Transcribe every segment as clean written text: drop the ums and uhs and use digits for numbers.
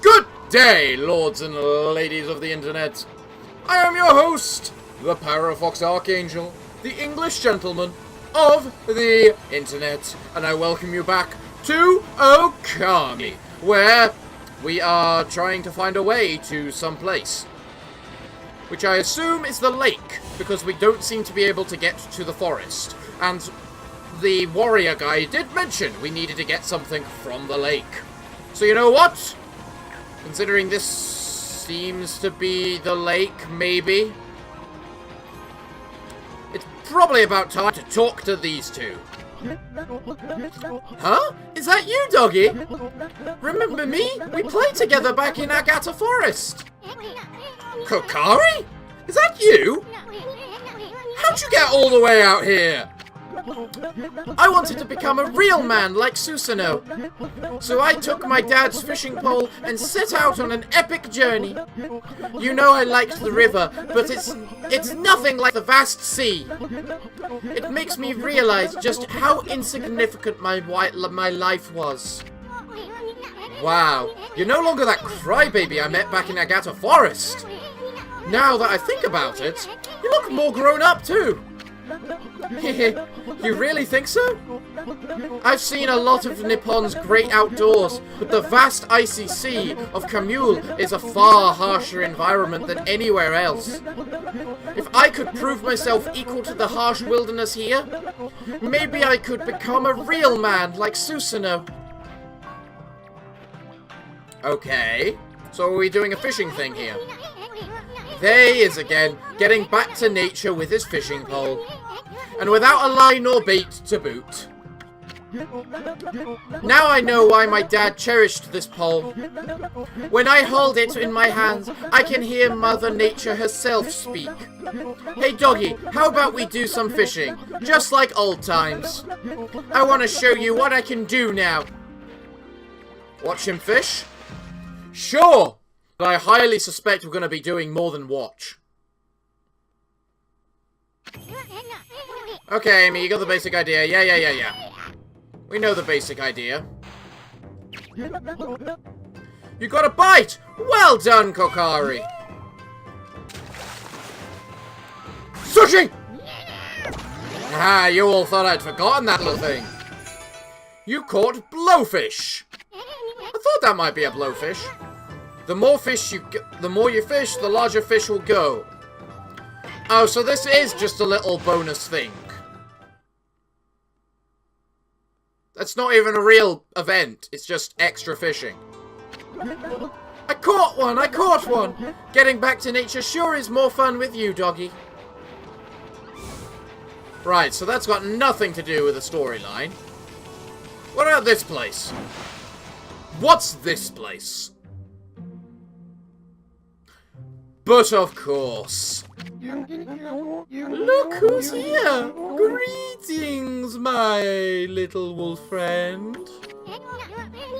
Good day, lords and ladies of the internet. I am your host, the Parafox Archangel, the English gentleman of the internet, and I welcome you back to Okami, where we are trying to find a way to some place, which I assume is the lake, because we don't seem to be able to get to the forest, and the warrior guy did mention we needed to get something from the lake. So you know what? Considering this seems to be the lake, maybe, it's probably about time to talk to these two. Huh? Is that you, doggy? Remember me? We played together back in Agata Forest. Kokari? Is that you? How'd you get all the way out here? I wanted to become a real man like Susanoo, so I took my dad's fishing pole and set out on an epic journey. You know I liked the river, but it's nothing like the vast sea. It makes me realize just how insignificant my life was. Wow, you're no longer that crybaby I met back in Agata Forest. Now that I think about it, you look more grown up too. You really think so? I've seen a lot of Nippon's great outdoors, but the vast icy sea of Kamul is a far harsher environment than anywhere else. If I could prove myself equal to the harsh wilderness here, maybe I could become a real man like Susanoo. Okay, so are we doing a fishing thing here? There he is again, getting back to nature with his fishing pole. And without a line or bait to boot. Now I know why my dad cherished this pole. When I hold it in my hands, I can hear Mother Nature herself speak. Hey doggy, how about we do some fishing? Just like old times. I want to show you what I can do now. Watch him fish? Sure! But I highly suspect we're going to be doing more than watch. Okay, Amy, you got the basic idea. Yeah. We know the basic idea. You got a bite! Well done, Kokari! Sushi! Ah, you all thought I'd forgotten that little thing. You caught blowfish. I thought that might be a blowfish. The more you fish, the larger fish will go. Oh, so this is just a little bonus thing. That's not even a real event. It's just extra fishing. I caught one! Getting back to nature sure is more fun with you, doggy. Right, so that's got nothing to do with the storyline. What about this place? What's this place? But of course. Look who's here! Greetings, my little wolf friend.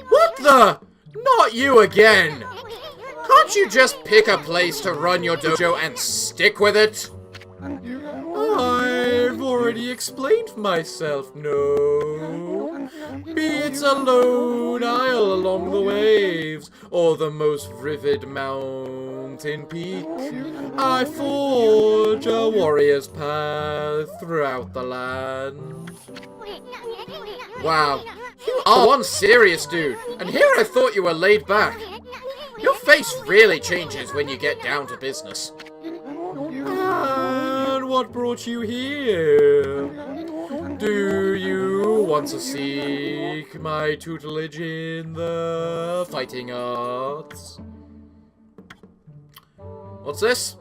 What the? Not you again! Can't you just pick a place to run your dojo and stick with it? I've already explained myself, no. Be it a lone isle along the waves, or the most vivid mountain peak, I forge a warrior's path throughout the land. Wow, you are one serious dude, and here I thought you were laid back. Your face really changes when you get down to business. And what brought you here? Do you want to seek my tutelage in the fighting arts? What's this?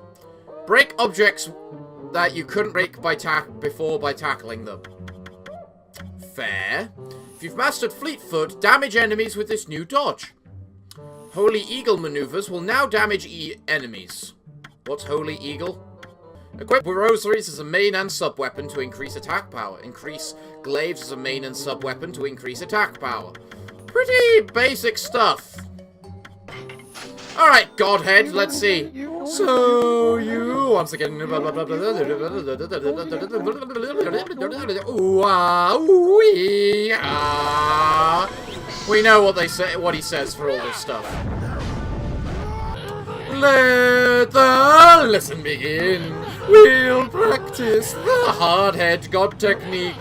Break objects that you couldn't break before by tackling them. Fair. If you've mastered Fleetfoot, damage enemies with this new dodge. Holy Eagle maneuvers will now damage enemies. What's Holy Eagle? Equip rosaries as a main and sub-weapon to increase attack power. Increase glaives as a main and sub-weapon to increase attack power. Pretty basic stuff. Alright, Godhead, let's see. So, you once again... We know what they say, what he says for all this stuff. Let the lesson begin. We'll practice the hard head god technique.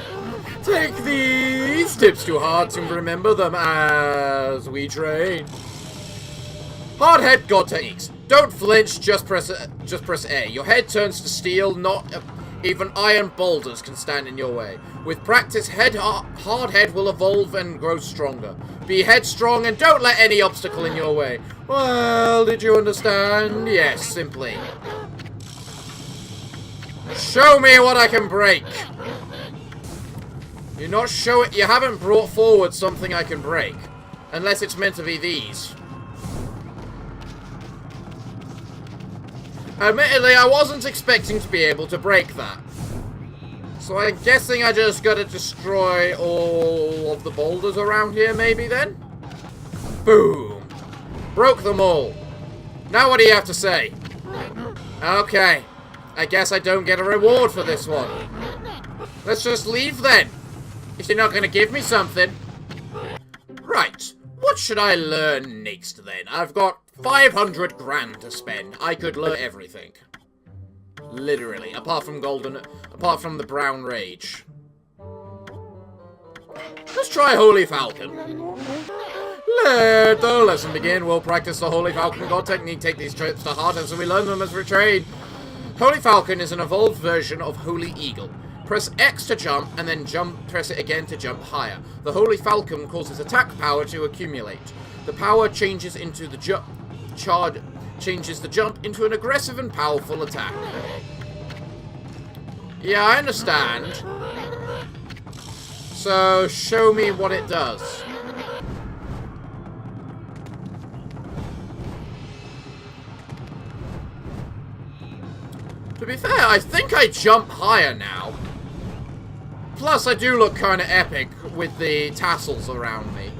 Take these tips to heart and remember them as we train. Hard head god techniques. Don't flinch, just press A. Your head turns to steel, not even iron boulders can stand in your way. With practice, hard head will evolve and grow stronger. Be headstrong and don't let any obstacle in your way. Well, did you understand? Yes, simply. Show me what I can break. You haven't brought forward something I can break. Unless it's meant to be these. Admittedly, I wasn't expecting to be able to break that. So I'm guessing I just gotta destroy all of the boulders around here, maybe then? Boom. Broke them all. Now what do you have to say? Okay. I guess I don't get a reward for this one. Let's just leave then. If you're not gonna give me something. Right. What should I learn next then? I've got 500 grand to spend. I could learn everything. Literally. Apart from the brown rage. Let's try Holy Falcon. Let the lesson begin. We'll practice the Holy Falcon god technique. Take these trips to heart as we learn them as we train. Holy Falcon is an evolved version of Holy Eagle. Press X to jump, and then press it again to jump higher. The Holy Falcon causes attack power to accumulate. The power changes into the jump into an aggressive and powerful attack. Yeah, I understand. So, show me what it does. To be fair, I think I jump higher now. Plus, I do look kind of epic with the tassels around me.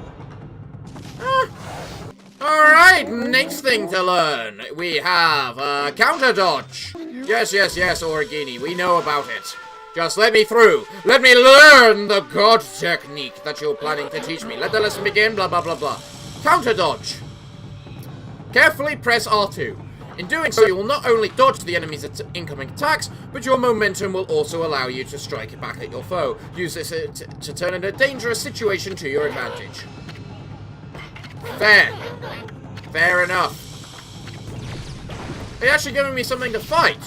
Alright, next thing to learn. We have counter dodge. Yes, Origini, we know about it. Just let me through. Let me learn the god technique that you're planning to teach me. Let the lesson begin, blah, blah, blah, blah. Counter dodge. Carefully press R2. In doing so, you will not only dodge the enemy's incoming attacks, but your momentum will also allow you to strike it back at your foe. Use this to turn in a dangerous situation to your advantage. Fair. Fair enough. They're actually giving me something to fight.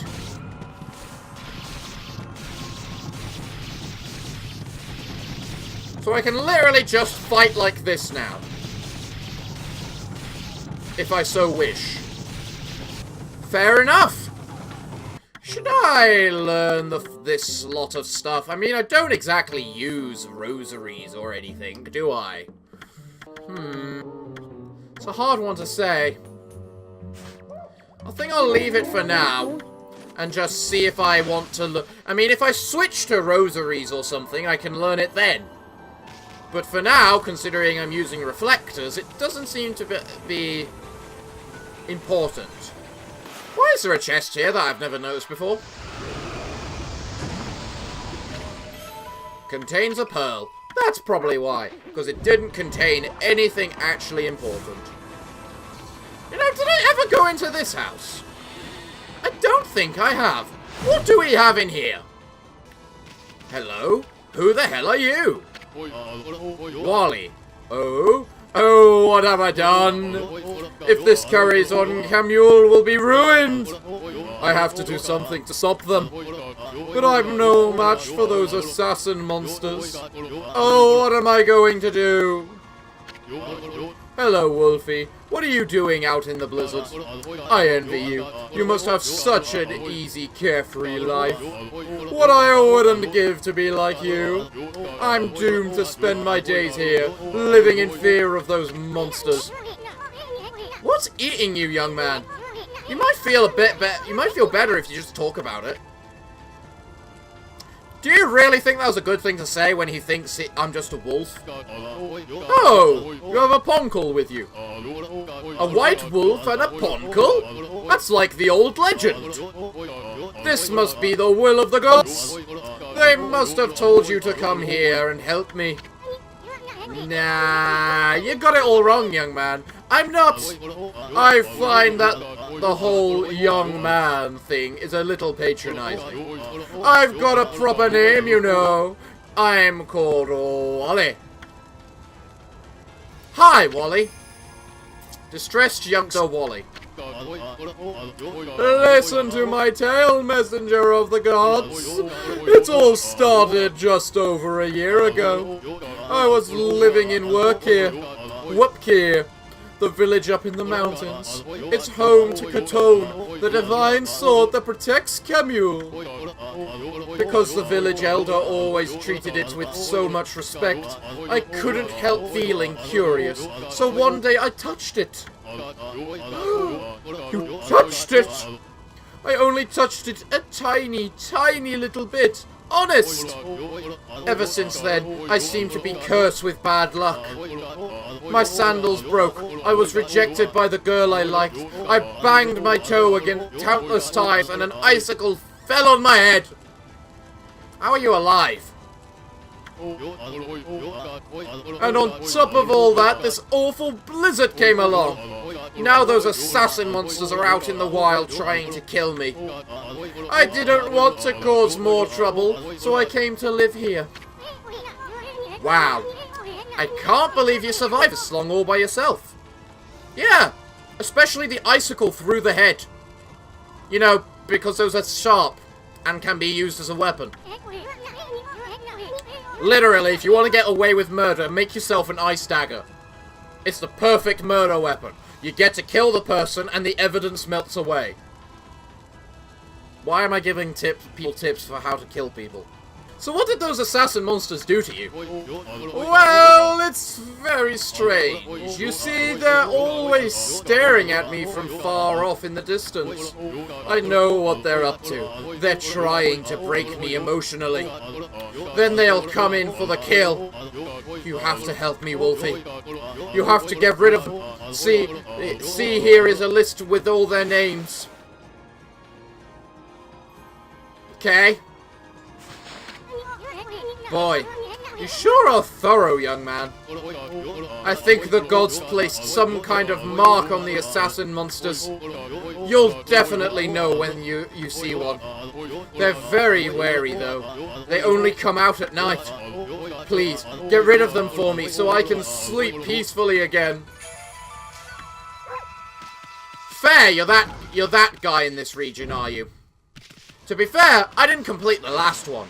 So I can literally just fight like this now. If I so wish. Fair enough. Should I learn this lot of stuff? I mean, I don't exactly use rosaries or anything, do I? It's a hard one to say. I think I'll leave it for now. And just see if I want to look. I mean, if I switch to rosaries or something, I can learn it then. But for now, considering I'm using reflectors, it doesn't seem to be important. Why is there a chest here that I've never noticed before? Contains a pearl. That's probably why. Because it didn't contain anything actually important. You know, did I ever go into this house? I don't think I have. What do we have in here? Hello? Who the hell are you? Wally. Oh, what have I done? If this carries on, Camule will be ruined. I have to do something to stop them. But I'm no match for those assassin monsters. Oh, what am I going to do? Hello, Wolfie. What are you doing out in the blizzard? I envy you. You must have such an easy, carefree life. What I wouldn't give to be like you. I'm doomed to spend my days here, living in fear of those monsters. What's eating you, young man? You might feel better if you just talk about it. Do you really think that was a good thing to say when he thinks I'm just a wolf? Oh, you have a poncle with you. A white wolf and a poncle? That's like the old legend. This must be the will of the gods. They must have told you to come here and help me. Nah, you got it all wrong, young man. I'm not. I find that the whole young man thing is a little patronizing. I've got a proper name, you know. I'm called Wally. Hi, Wally. Distressed youngster Wally. Listen to my tale, messenger of the gods. It all started just over a year ago. I was living in Wupkir, the village up in the mountains. It's home to Katone, the divine sword that protects Camule. Because the village elder always treated it with so much respect, I couldn't help feeling curious, so one day I touched it. You touched it? I only touched it a tiny, tiny little bit. Honest! Ever since then, I seem to be cursed with bad luck. My sandals broke. I was rejected by the girl I liked. I banged my toe against countless times and an icicle fell on my head. How are you alive? And on top of all that, this awful blizzard came along. Now those assassin monsters are out in the wild trying to kill me. I didn't want to cause more trouble, so I came to live here. Wow. I can't believe you survived this long all by yourself. Yeah, especially the icicle through the head. You know, because those are sharp and can be used as a weapon. Literally, if you want to get away with murder, make yourself an ice dagger. It's the perfect murder weapon. You get to kill the person and the evidence melts away. Why am I giving people tips for how to kill people? So what did those assassin monsters do to you? Well, it's very strange. You see, they're always staring at me from far off in the distance. I know what they're up to. They're trying to break me emotionally. Then they'll come in for the kill. You have to help me, Wolfie. You have to get rid of them. See here is a list with all their names. Okay? Boy, you sure are thorough, young man. I think the gods placed some kind of mark on the assassin monsters. You'll definitely know when you see one. They're very wary, though. They only come out at night. Please, get rid of them for me so I can sleep peacefully again. Fair, you're that guy in this region, are you? To be fair, I didn't complete the last one.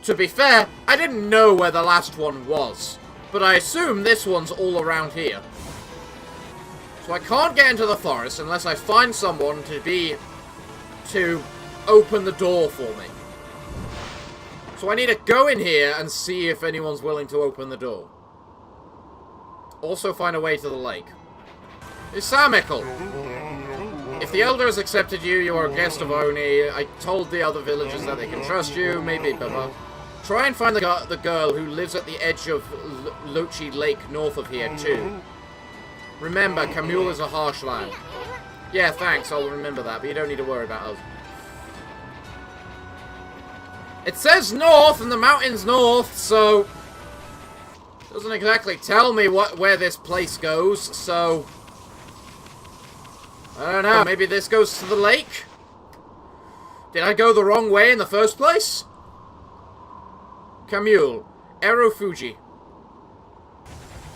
To be fair, I didn't know where the last one was, but I assume this one's all around here. So I can't get into the forest unless I find someone to open the door for me. So I need to go in here and see if anyone's willing to open the door. Also find a way to the lake. Isamical! If the elder has accepted you, you are a guest of Oni. I told the other villagers that they can trust you, maybe blah. Try and find the girl who lives at the edge of Lochi Lake north of here, too. Remember, Camule is a harsh land. Yeah, thanks, I'll remember that, but you don't need to worry about us. It says north, and the mountain's north, so... doesn't exactly tell me where this place goes, so... I don't know, maybe this goes to the lake? Did I go the wrong way in the first place? Camule. Ero Fuji.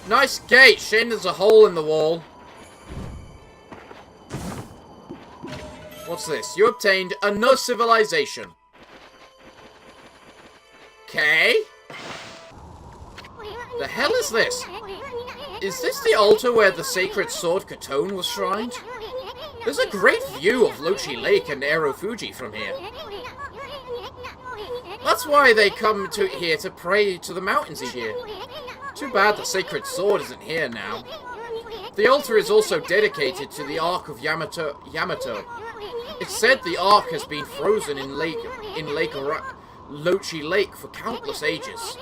Nice gate, Shin. There's a hole in the wall. What's this? You obtained another civilization. Okay. The hell is this? Is this the altar where the sacred sword Katone was shrined? There's a great view of Lochi Lake and Ero Fuji from here. That's why they come here to pray to the mountains each year. Too bad the sacred sword isn't here now. The altar is also dedicated to the Ark of Yamato. It's said the Ark has been frozen in Lochi Lake for countless ages.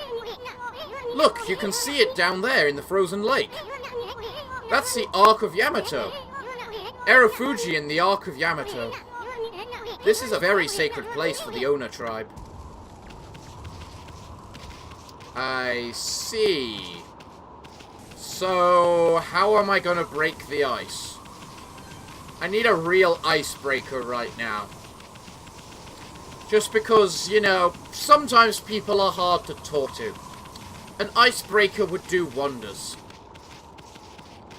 Look, you can see it down there in the frozen lake. That's the Ark of Yamato. Ero Fuji and the Ark of Yamato. This is a very sacred place for the Ona tribe. I see. So, how am I going to break the ice? I need a real icebreaker right now. Just because, you know, sometimes people are hard to talk to. An icebreaker would do wonders.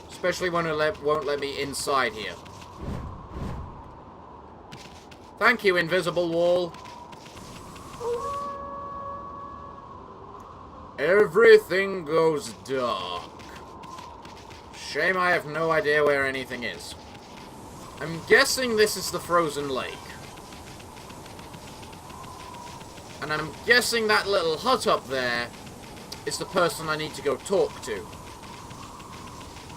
Especially when it won't let me inside here. Thank you, invisible wall. Everything goes dark. Shame I have no idea where anything is. I'm guessing this is the frozen lake. And I'm guessing that little hut up there is the person I need to go talk to.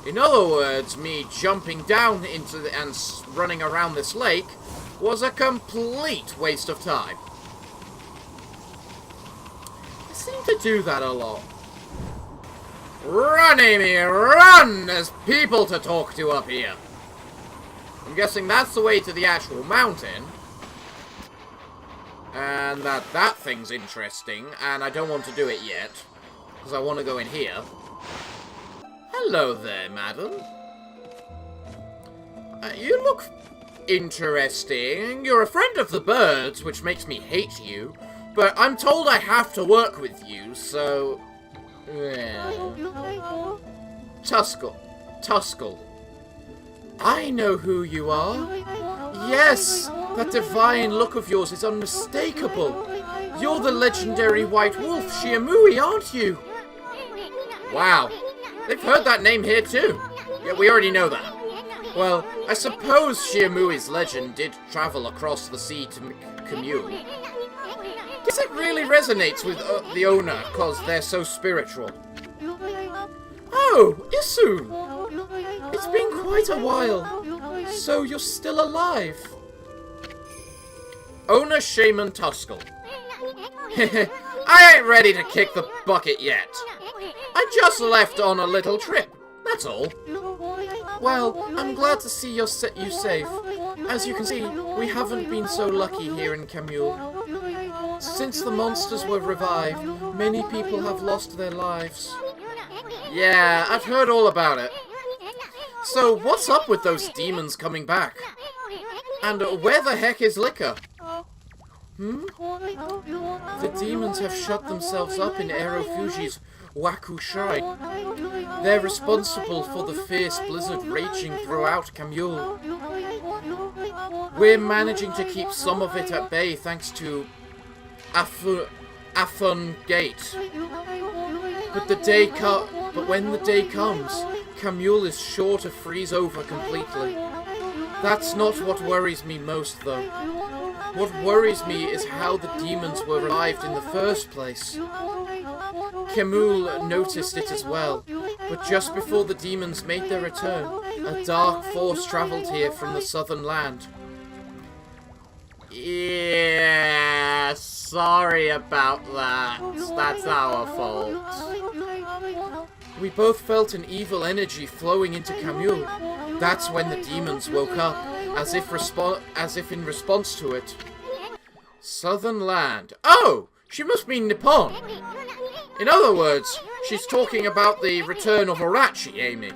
In other words, me jumping down into the and running around this lake was a complete waste of time. I seem to do that a lot. Run, Amy, run! There's people to talk to up here. I'm guessing that's the way to the actual mountain. And that thing's interesting, and I don't want to do it yet, because I want to go in here. Hello there, madam. You look interesting. You're a friend of the birds, which makes me hate you, but I'm told I have to work with you, so... Tuscle. I know who you are. Yes, that divine look of yours is unmistakable. You're the legendary white wolf, Shiamui, aren't you? Wow, they've heard that name here too. Yeah, we already know that. Well, I suppose Shiamui's legend did travel across the sea to Kamui. Guess it really resonates with the owner, cause they're so spiritual. Oh, Isu! It's been quite a while. So you're still alive? Owner Shaman Tuscle. I ain't ready to kick the bucket yet. I just left on a little trip, that's all. Well, I'm glad to see you safe. As you can see, we haven't been so lucky here in Kamui. Since the monsters were revived, many people have lost their lives. Yeah, I've heard all about it. So, what's up with those demons coming back? And where the heck is Liquor? The demons have shut themselves up in Aerofuji's Waku Shrine. They're responsible for the fierce blizzard raging throughout Kamui. We're managing to keep some of it at bay thanks to Afun Gate. But when the day comes, Kamui is sure to freeze over completely. That's not what worries me most, though. What worries me is how the demons were revived in the first place. Kamui noticed it as well, but just before the demons made their return, a dark force travelled here from the southern land. Yeah, sorry about that. That's our fault. We both felt an evil energy flowing into Kamui. That's when the demons woke up, as if in response to it. Southern land. Oh! She must mean Nippon. In other words, she's talking about the return of Arachi, Amy.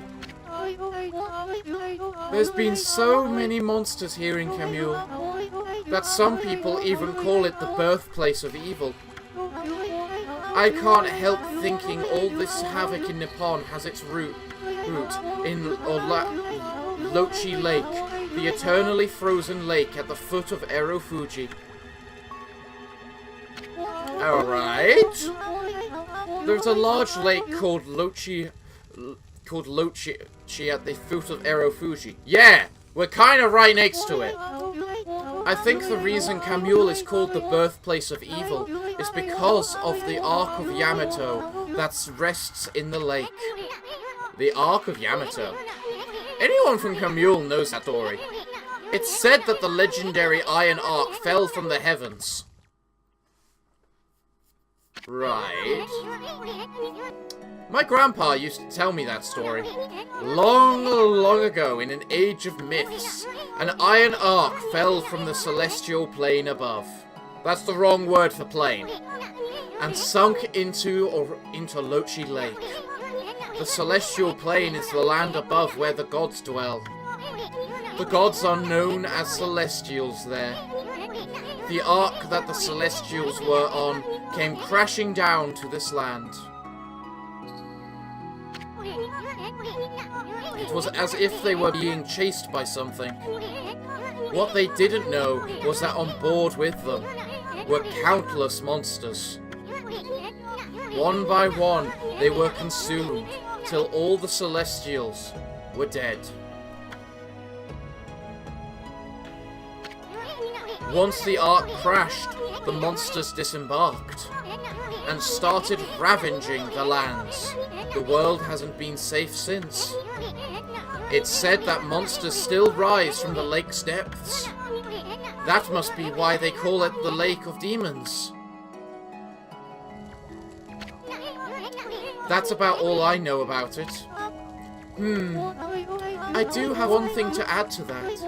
There's been so many monsters here in Kamui that some people even call it the birthplace of evil. I can't help thinking all this havoc in Nippon has its root in Lochi Lake, the eternally frozen lake at the foot of Aerofuji. Alright. There's a large lake called Lochi at the foot of Aerofuji. Yeah, we're kind of right next to it. I think the reason Kamui is called the birthplace of evil is because of the Ark of Yamato that rests in the lake. The Ark of Yamato. Anyone from Kamui knows that story. It's said that the legendary Iron Ark fell from the heavens. Right. My grandpa used to tell me that story. Long, long ago, in an age of myths, an iron ark fell from the celestial plane above. That's the wrong word for plane. And sunk into Lochi Lake. The celestial plane is the land above where the gods dwell. The gods are known as Celestials there. The ark that the Celestials were on came crashing down to this land. It was as if they were being chased by something. What they didn't know was that on board with them were countless monsters. One by one, they were consumed, till all the Celestials were dead. Once the ark crashed, the monsters disembarked and started ravaging the lands. The world hasn't been safe since. It's said that monsters still rise from the lake's depths. That must be why they call it the Lake of Demons. That's about all I know about it. I do have one thing to add to that.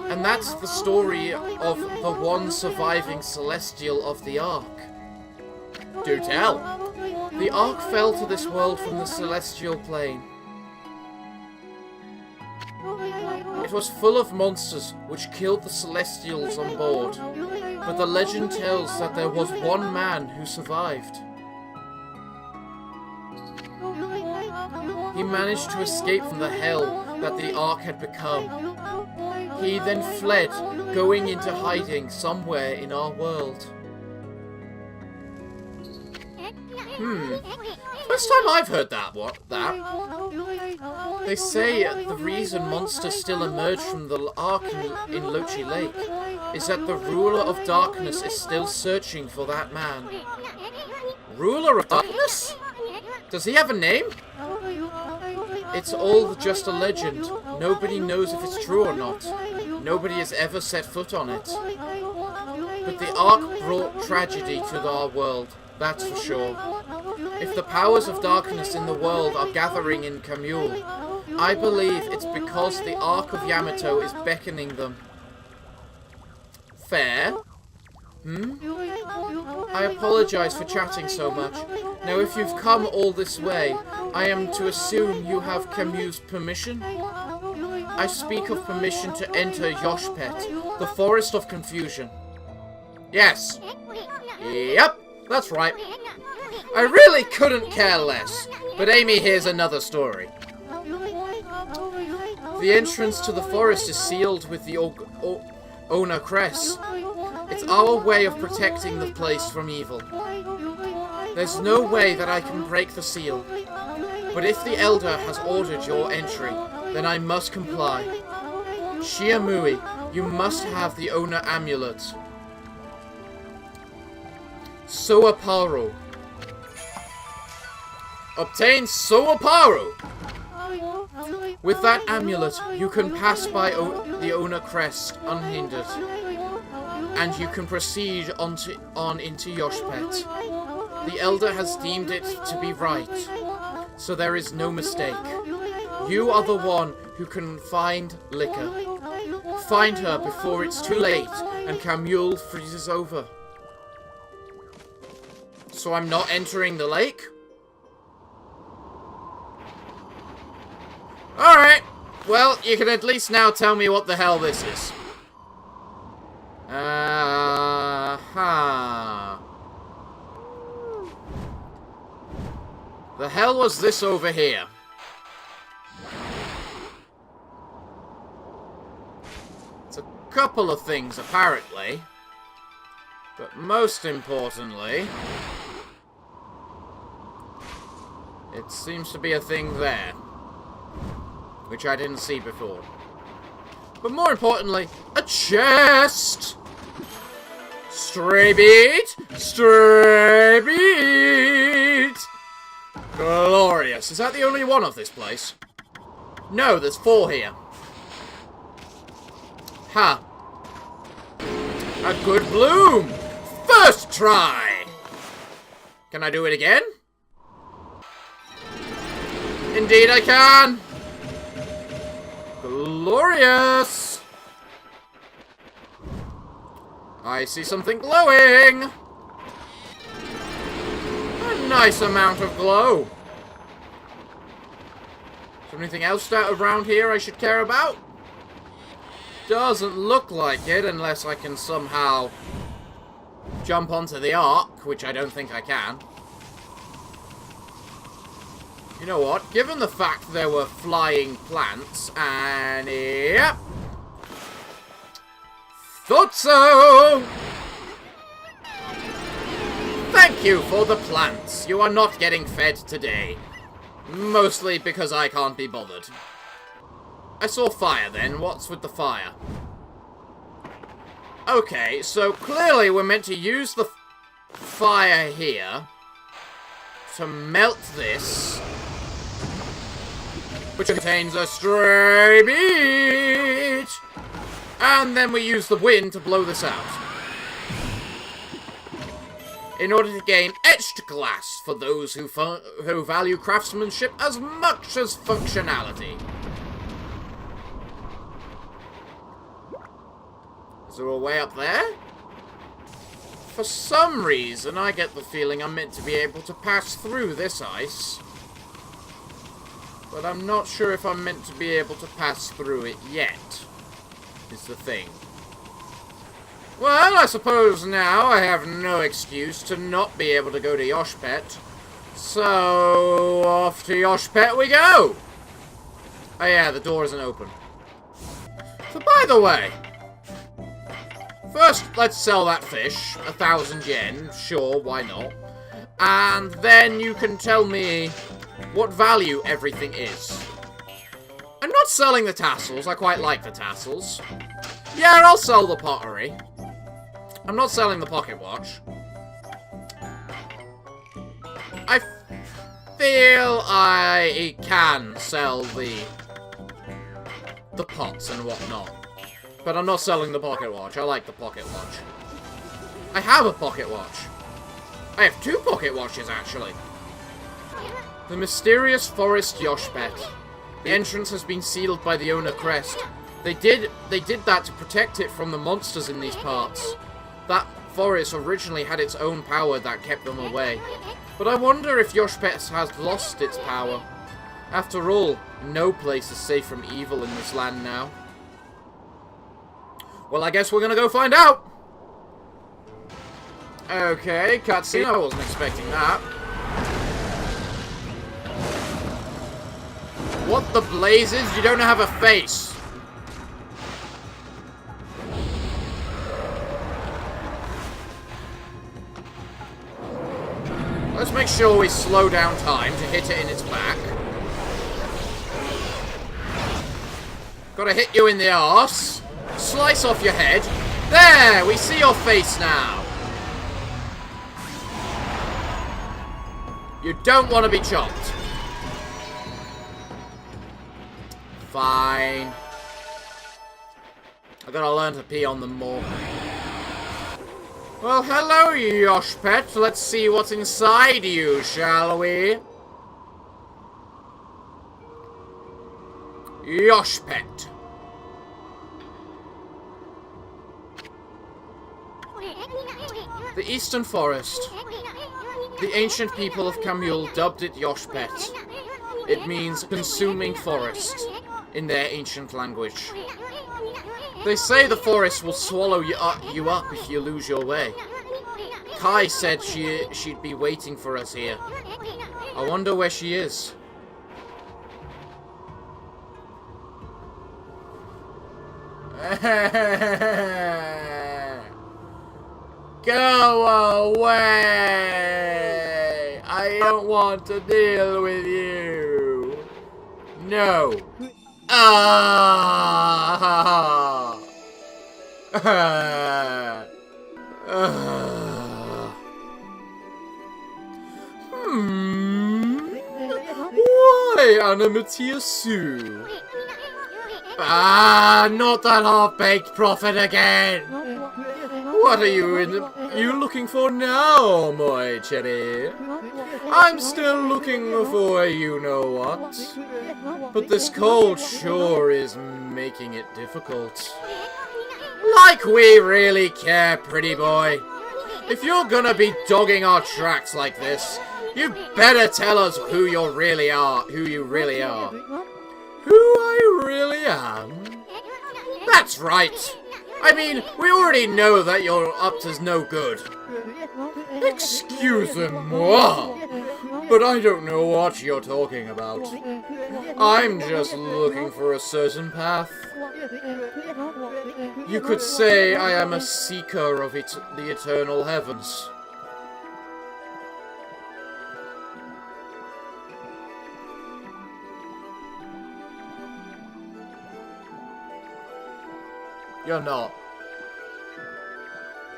And that's the story of the one surviving Celestial of the Ark. Do tell. The Ark fell to this world from the Celestial plane. It was full of monsters which killed the Celestials on board, but the legend tells that there was one man who survived. He managed to escape from the hell that the Ark had become. He then fled, going into hiding somewhere in our world. First time I've heard that. They say the reason monsters still emerge from the Ark in Lochi Lake is that the ruler of darkness is still searching for that man. Ruler of darkness? Does he have a name? It's all just a legend. Nobody knows if it's true or not. Nobody has ever set foot on it. But the Ark brought tragedy to our world, that's for sure. If the powers of darkness in the world are gathering in Kamul, I believe it's because the Ark of Yamato is beckoning them. Fair? I apologize for chatting so much. Now, if you've come all this way, I am to assume you have Camus' permission? I speak of permission to enter Yoshpet, the Forest of Confusion. Yes. Yep, that's right. I really couldn't care less. But Amy, here's another story. The entrance to the forest is sealed with the Ona Crest. It's our way of protecting the place from evil. There's no way that I can break the seal. But if the Elder has ordered your entry, then I must comply. Shiamui, you must have the Ona amulet. Soaparu. Obtain Soaparu! With that amulet, you can pass by the Ona Crest unhindered. And you can proceed on into Yoshpet. The Elder has deemed it to be right, so there is no mistake. You are the one who can find Liquor. Find her before it's too late and Kamul freezes over. So I'm not entering the lake? Alright, well, you can at least now tell me what the hell this is. The hell was this over here? It's a couple of things, apparently. But most importantly, it seems to be a thing there, which I didn't see before. But more importantly, a chest! Stray beat! Stray beat! Glorious. Is that the only one of this place? No, there's 4 here. Ha! A good bloom! First try! Can I do it again? Indeed I can! Glorious! I see something glowing! A nice amount of glow. Is there anything else around here I should care about? Doesn't look like it unless I can somehow jump onto the ark, which I don't think I can. You know what? Given the fact there were flying plants, and yep. Thought so! Thank you for the plants. You are not getting fed today. Mostly because I can't be bothered. I saw fire then. What's with the fire? Okay, so clearly we're meant to use the fire here to melt this, which contains a stray beach. And then we use the wind to blow this out. In order to gain etched glass for those who value craftsmanship as much as functionality. Is there a way up there? For some reason, I get the feeling I'm meant to be able to pass through this ice. But I'm not sure if I'm meant to be able to pass through it yet, is the thing. Well, I suppose now I have no excuse to not be able to go to Yoshpet. So, off to Yoshpet we go! Oh yeah, the door isn't open. So by the way, first let's sell that fish, 1,000 yen, sure, why not? And then you can tell me what value everything is. I'm not selling the tassels, I quite like the tassels. Yeah, I'll sell the pottery. I'm not selling the pocket watch. I feel I can sell the pots and whatnot. But I'm not selling the pocket watch. I like the pocket watch. I have a pocket watch. I have 2 pocket watches, actually. The mysterious forest Yoshpet. The entrance has been sealed by the owner crest. They did that to protect it from the monsters in these parts. That forest originally had its own power that kept them away. But I wonder if Yoshpet has lost its power. After all, no place is safe from evil in this land now. Well, I guess we're gonna go find out! Okay, cutscene. I wasn't expecting that. What the blazes? You don't have a face! Let's make sure we slow down time to hit it in its back. Gotta hit you in the arse. Slice off your head. There! We see your face now. You don't want to be chopped. Fine. I gotta learn to pee on them more. Well, hello, Yoshpet. Let's see what's inside you, shall we? Yoshpet. The Eastern Forest. The ancient people of Kamul dubbed it Yoshpet. It means consuming forest in their ancient language. They say the forest will swallow you up if you lose your way. Kai said she'd be waiting for us here. I wonder where she is. Go away! I don't want to deal with you. No. Ah! Why, Anamatiasu? Ah, not that half-baked prophet again! What are you looking for now, my cherry? I'm still looking for you-know-what. But this cold sure is making it difficult. Like we really care, pretty boy. If you're gonna be dogging our tracks like this, you better tell us who you really are. Who I really am? That's right. I mean, we already know that you're up to no good. Excusez-moi, but I don't know what you're talking about. I'm just looking for a certain path. You could say I am a seeker of the eternal heavens. You're not.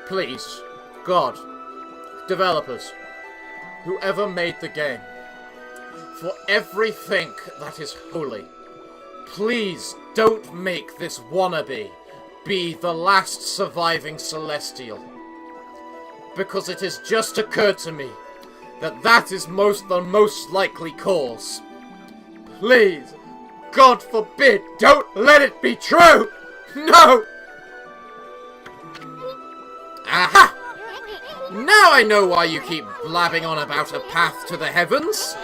Please, God, developers, whoever made the game, for everything that is holy, please don't make this wannabe be the last surviving Celestial. Because it has just occurred to me that that is the most likely cause. Please, God forbid, don't let it be true! No! Aha! Now I know why you keep blabbing on about a path to the heavens.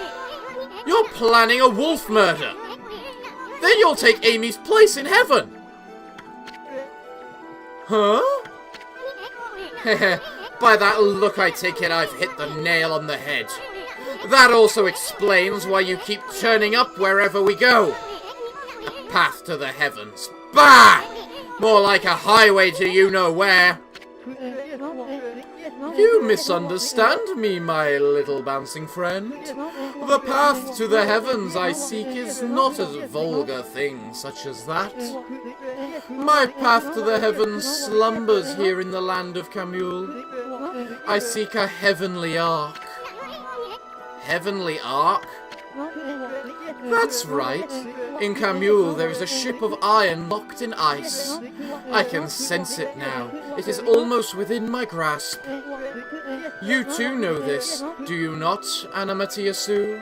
You're planning a wolf murder. Then you'll take Amy's place in heaven. Huh? By that look, I take it I've hit the nail on the head. That also explains why you keep turning up wherever we go. A path to the heavens. Bah! More like a highway to you-know-where. You misunderstand me, my little bouncing friend. The path to the heavens I seek is not a vulgar thing such as that. My path to the heavens slumbers here in the land of Camule. I seek a heavenly ark. Heavenly ark? That's right. In Camule there is a ship of iron locked in ice. I can sense it now. It is almost within my grasp. You too know this, do you not, Anna Mattia Sue?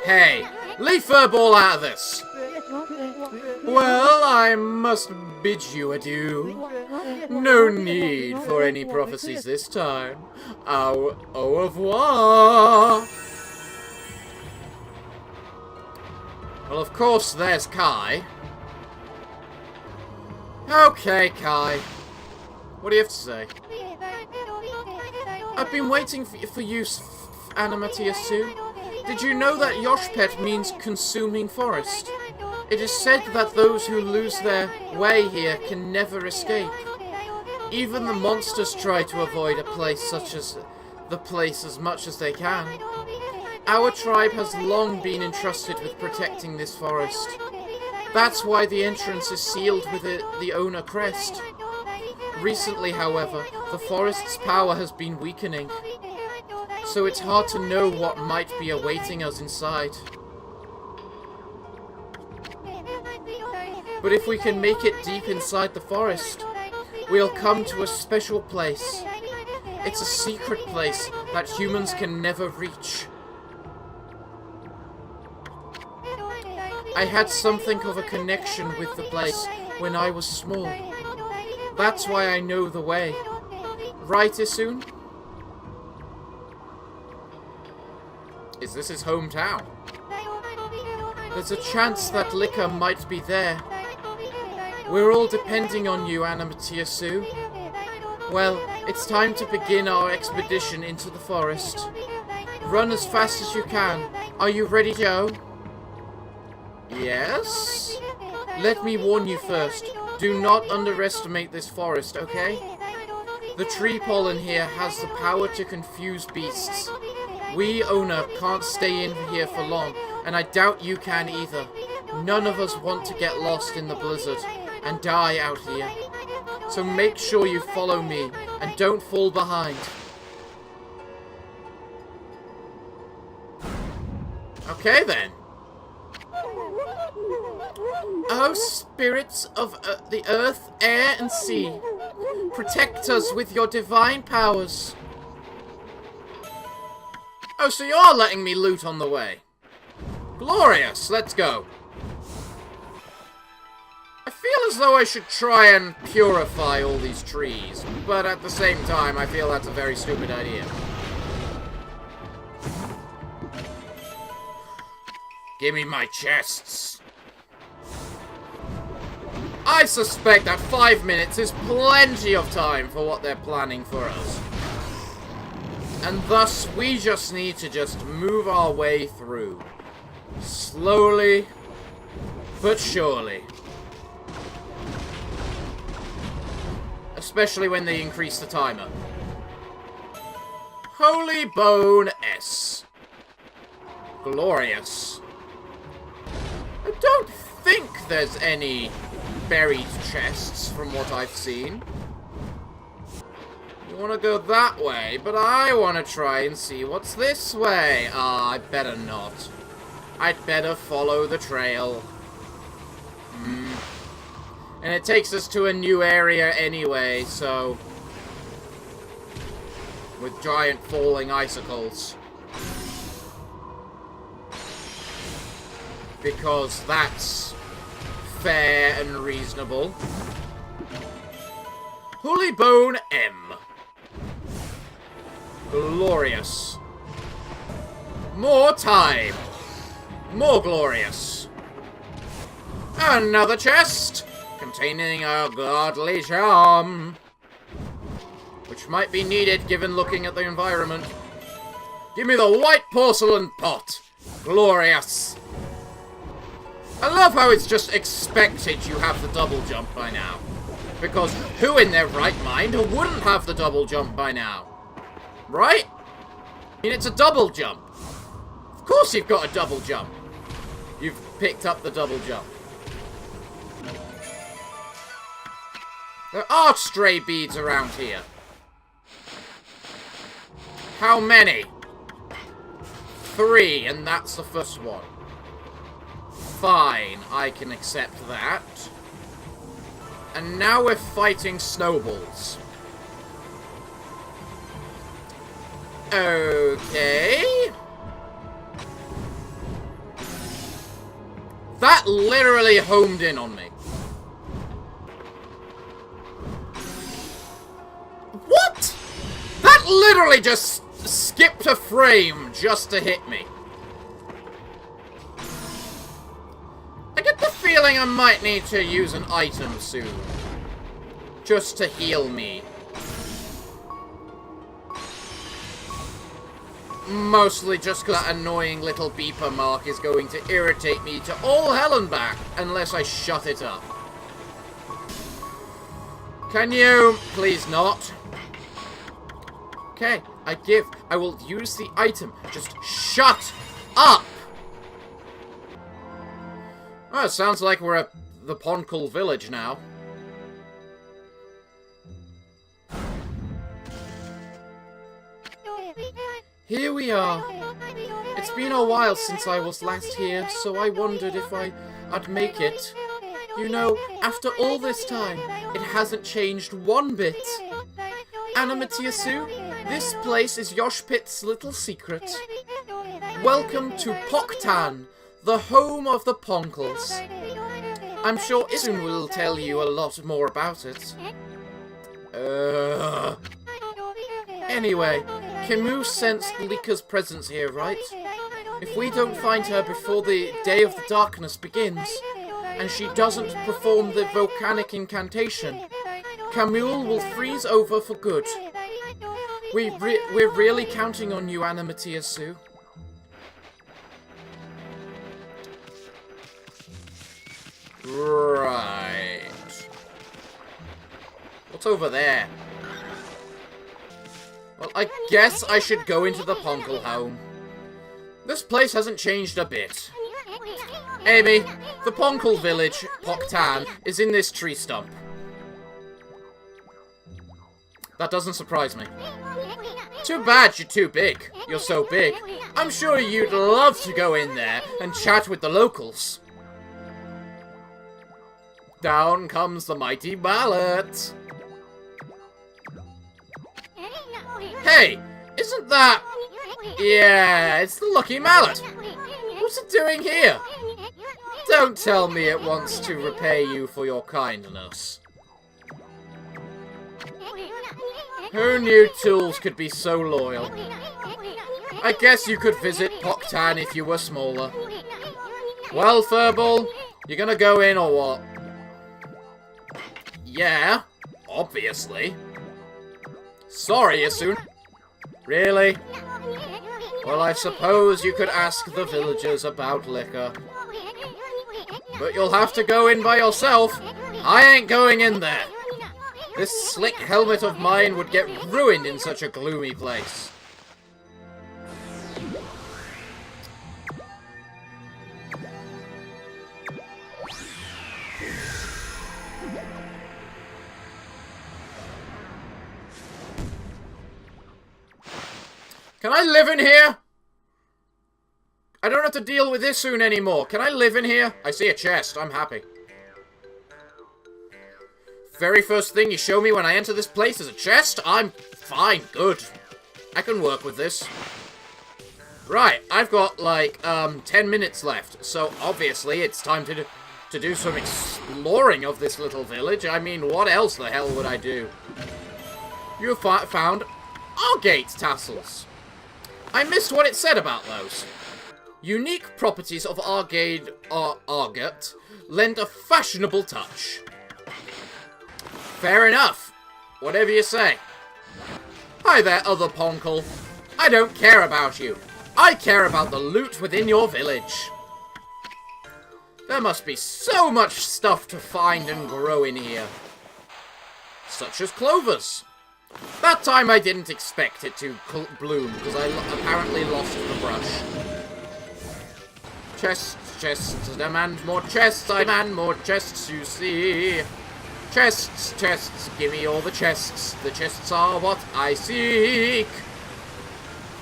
Hey, leave Furball out of this! Well, I must bid you adieu. No need for any prophecies this time. Au revoir! Well, of course, there's Kai. Okay, Kai. What do you have to say? I've been waiting for you, Anna Mattia Sue. Did you know that Yoshpet means consuming forest? It is said that those who lose their way here can never escape. Even the monsters try to avoid a place such as the place as much as they can. Our tribe has long been entrusted with protecting this forest. That's why the entrance is sealed with the owner crest. Recently, however, the forest's power has been weakening, so it's hard to know what might be awaiting us inside. But if we can make it deep inside the forest, we'll come to a special place. It's a secret place that humans can never reach. I had something of a connection with the place when I was small. That's why I know the way. Right, Isun? Is this his hometown? There's a chance that Liquor might be there. We're all depending on you, Anna Mattia Sue. Well, it's time to begin our expedition into the forest. Run as fast as you can. Are you ready, Joe? Yes? Let me warn you first. Do not underestimate this forest, okay? The tree pollen here has the power to confuse beasts. We, owner, can't stay in here for long, and I doubt you can either. None of us want to get lost in the blizzard and die out here. So make sure you follow me, and don't fall behind. Okay then. Oh, spirits of the earth, air, and sea, protect us with your divine powers. Oh, so you're letting me loot on the way. Glorious, let's go. I feel as though I should try and purify all these trees, but at the same time, I feel that's a very stupid idea. Give me my chests. I suspect that 5 minutes is plenty of time for what they're planning for us. And thus, we just need to just move our way through. Slowly, but surely. Especially when they increase the timer. Holy Bone S. Glorious. I don't think there's any buried chests from what I've seen. You want to go that way, but I want to try and see what's this way. Ah, I better not. I'd better follow the trail. And it takes us to a new area anyway, so... with giant falling icicles. Because that's fair and reasonable. Holy Bone M. Glorious. More time. More glorious. Another chest containing a godly charm, which might be needed given looking at the environment. Give me the white porcelain pot. Glorious. I love how it's just expected you have the double jump by now. Because who in their right mind wouldn't have the double jump by now? Right? I mean, it's a double jump. Of course you've got a double jump. You've picked up the double jump. There are stray beads around here. How many? 3, and that's the first one. Fine, I can accept that. And now we're fighting snowballs. Okay. That literally homed in on me. What? That literally just skipped a frame just to hit me. I get the feeling I might need to use an item soon. Just to heal me. Mostly just because that annoying little beeper mark is going to irritate me to all hell and back unless I shut it up. Can you please not? Okay, I will use the item. Just shut up! Oh, it sounds like we're at the Poncle village now. Here we are. It's been a while since I was last here, so I wondered if I'd make it. You know, after all this time, it hasn't changed one bit. Anamatiasu, this place is Yoshpit's little secret. Welcome to Poktan, the home of the Ponkles. I'm sure Isun will tell you a lot more about it. Anyway, Camus sensed Lika's presence here, right? If we don't find her before the Day of the Darkness begins, and she doesn't perform the volcanic incantation, Camille will freeze over for good. We're really counting on you, Anamatiasu. Right. What's over there? Well, I guess I should go into the Poncle home. This place hasn't changed a bit. Amy, the Poncle village, Poktan, is in this tree stump. That doesn't surprise me. Too bad you're too big. You're so big. I'm sure you'd love to go in there and chat with the locals. Down comes the mighty mallet. Hey, isn't that... Yeah, it's the lucky mallet. What's it doing here? Don't tell me it wants to repay you for your kindness. Who knew tools could be so loyal? I guess you could visit Poktan if you were smaller. Well, Furball, you gonna go in or what? Yeah, obviously. Sorry, Yasun. Really? Well, I suppose you could ask the villagers about liquor. But you'll have to go in by yourself. I ain't going in there. This slick helmet of mine would get ruined in such a gloomy place. Can I live in here? I don't have to deal with this soon anymore. Can I live in here? I see a chest. I'm happy. Very first thing you show me when I enter this place is a chest? I'm fine. Good. I can work with this. Right. I've got, like, 10 minutes left. So, obviously, it's time to do some exploring of this little village. I mean, what else the hell would I do? You have found Argate tassels. I missed what it said about those. Unique properties of Argate lend a fashionable touch. Fair enough. Whatever you say. Hi there, other Ponkle. I don't care about you. I care about the loot within your village. There must be so much stuff to find and grow in here. Such as clovers. That time I didn't expect it to bloom, because I apparently lost the brush. Chests, chests, demand more chests, I demand more chests, you see. Chests, chests, give me all the chests. The chests are what I seek.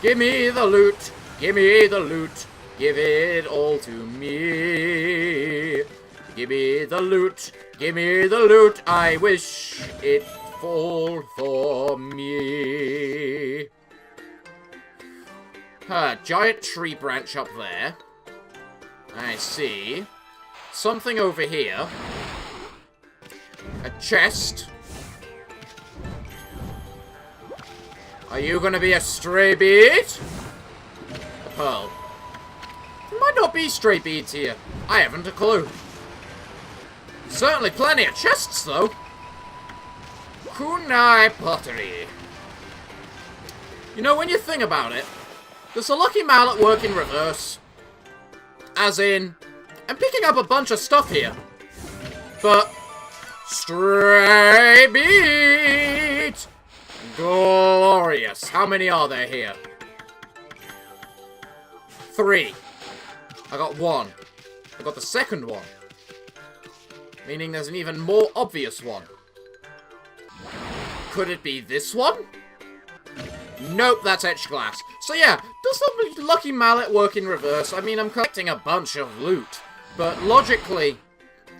Give me the loot, give me the loot. Give it all to me. Give me the loot, give me the loot. I wish it fall for me. Giant tree branch up there. I see. Something over here. A chest. Are you gonna be a stray bead? A pearl. There might not be stray beads here. I haven't a clue. Certainly plenty of chests, though. Kunai pottery. You know, when you think about it, does the lucky mallet work in reverse? As in, I'm picking up a bunch of stuff here. But, stray bead! Glorious. How many are there here? 3. I got 1. I got the second one. Meaning there's an even more obvious one. Could it be this one? Nope, that's etched glass. So yeah, does the lucky mallet work in reverse? I mean, I'm collecting a bunch of loot. But logically,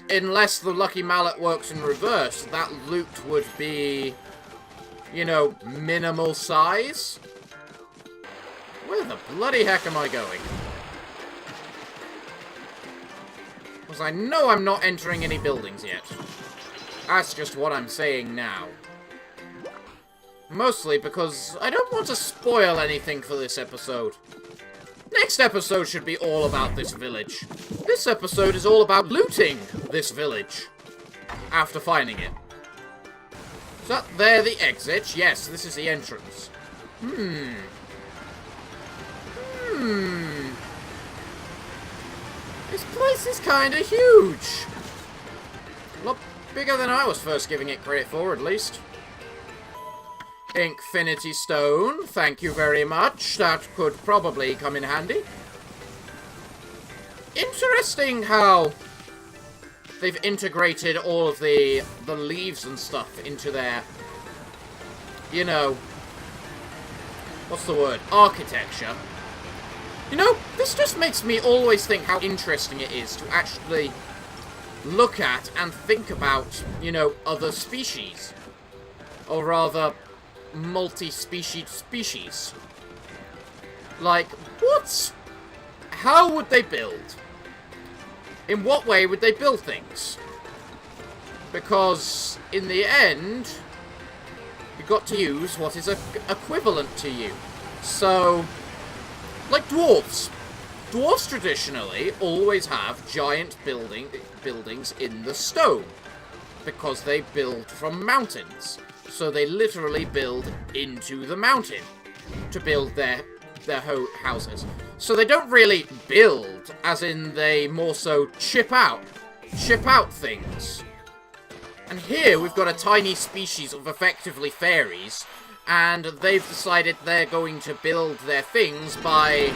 unless the lucky mallet works in reverse, that loot would be, you know, minimal size. Where the bloody heck am I going? Because I know I'm not entering any buildings yet. That's just what I'm saying now. Mostly because I don't want to spoil anything for this episode. Next episode should be all about this village. This episode is all about looting this village. After finding it. Is that there the exit? Yes, this is the entrance. This place is kinda huge. A lot bigger than I was first giving it credit for, at least. Infinity Stone, thank you very much. That could probably come in handy. Interesting how they've integrated all of the leaves and stuff into their, you know, what's the word? Architecture. You know, this just makes me always think how interesting it is to actually look at and think about, you know, other species. Or rather, multi-species species. Like, how would they build? In what way would they build things? Because, in the end, you've got to use what is equivalent to you. So, like dwarves. Dwarves traditionally always have giant buildings in the stone. because they build from mountains. So they literally build into the mountain to build their houses. So they don't really build, as in they more so chip out things. And here we've got a tiny species of effectively fairies, and they've decided they're going to build their things by...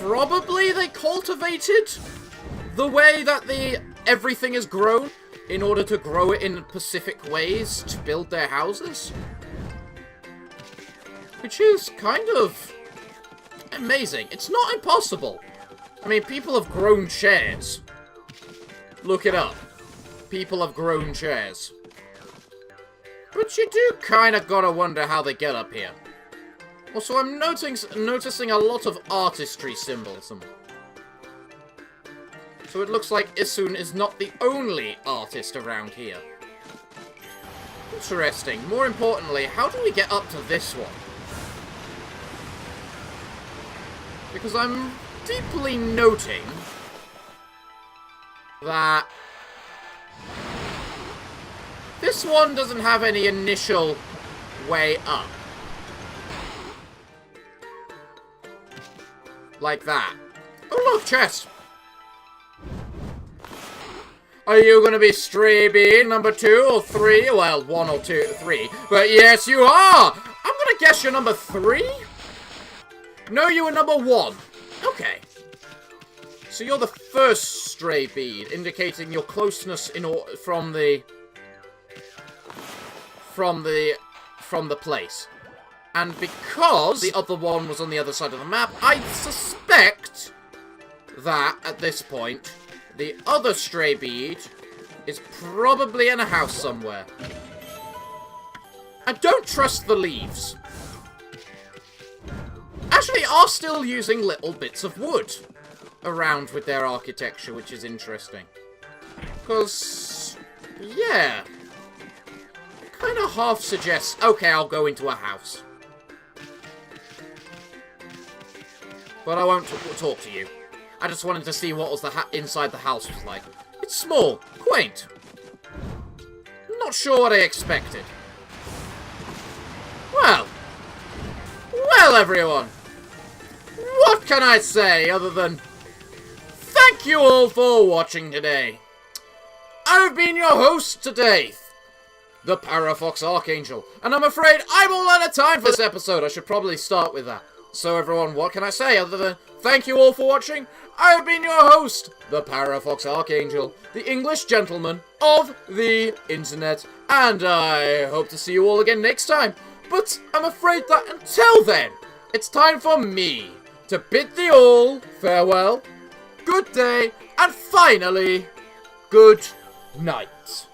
Probably they cultivated the way that everything is grown in order to grow it in specific ways to build their houses. Which is kind of amazing. It's not impossible. I mean, people have grown chairs. Look it up. People have grown chairs. But you do kind of gotta wonder how they get up here. Also, I'm noticing a lot of artistry symbolism. So it looks like Isun is not the only artist around here. Interesting. More importantly, how do we get up to this one? Because I'm deeply noting that this one doesn't have any initial way up. Like that. Oh look, chest! Are you gonna be stray bean number 2 or 3? Well, 1 or 2, 3. But yes, you are! I'm gonna guess you're number 3? No, you were number 1. Okay. So you're the first stray bead, indicating your closeness from the place. And because the other one was on the other side of the map, I suspect that, at this point, the other stray bead is probably in a house somewhere. I don't trust the leaves. Actually, are still using little bits of wood around with their architecture, which is interesting. Because, yeah, kind of half suggests, okay, I'll go into a house. But I won't talk to you. I just wanted to see what was inside the house was like. It's small, quaint. Not sure what I expected. Well, everyone. What can I say other than thank you all for watching today. I've been your host today, the Parafox Archangel, and I'm afraid I'm all out of time for this episode. I should probably start with that. So everyone, what can I say other than thank you all for watching? I've been your host, the Parafox Archangel, the English gentleman of the internet, and I hope to see you all again next time. But I'm afraid that until then, it's time for me to bid thee all farewell, good day, and finally, good night.